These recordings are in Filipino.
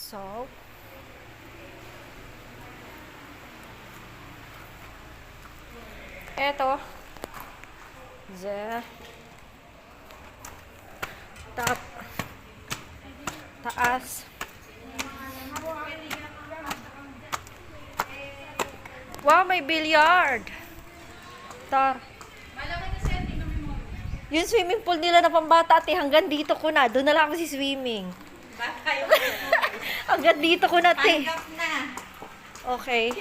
So, eto. Taas. Wow, may billiard. Yung swimming pool nila na pambata, ate, hanggang dito ko na. Doon na lang ako si swimming. Hanggang dito ko na, ate. Okay.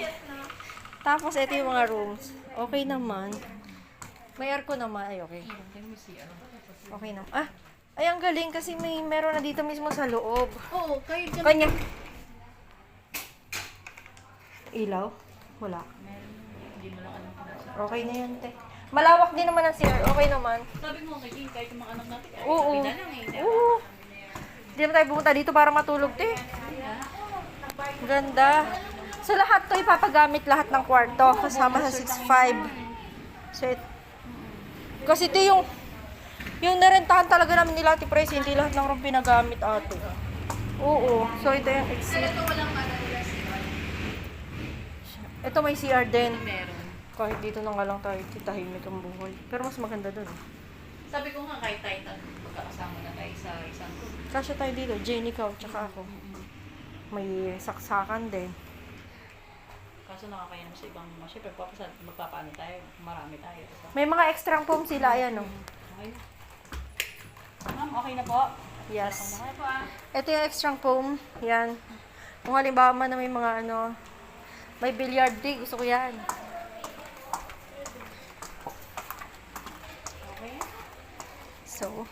Tapos, ito yung mga rooms. Okay naman. May aircon naman. Ay, okay. Okay naman. Ah, ay, ang galing kasi meron na dito mismo sa loob. Oo, kayo dyan. Kanya. Ilaw? Wala. Hindi mo lang alam kung nasa. Okay na yan, te. Malawak din naman ang CR. Okay naman. Sabi mo kay Jing, kahit yung mga anak natin, kahit Oo. sabi na lang eh. Oo. Hindi naman tayo pumunta dito para matulog, te. Ganda. So, lahat to ipapagamit lahat ng kwarto. Kasama sa 6'5". So, kasi ito yung narentahan talaga namin nila, ati Presi, hindi lahat ng room pinagamit, ate. Oo. So, ito yung exit. Ito may CR din. Meron. Kahit dito na nga lang tayo, tahimik ang buhay. Pero mas maganda dun. Sabi ko nga kahit tayo magkakasama na tayo sa isang group. Kasya tayo dito, Jenny, ikaw, tsaka ako. May saksakan din. Kaso nakakaya sa ibang, syempre magpapaano tayo, marami tayo. May mga extra foam sila, ayan, oh. Okay. Ma'am, okay na po? Yes. Okay po ah. Ito yung extra foam, yan. Kung halimbawa man na may mga may billiard day, gusto ko yan. Okay. So,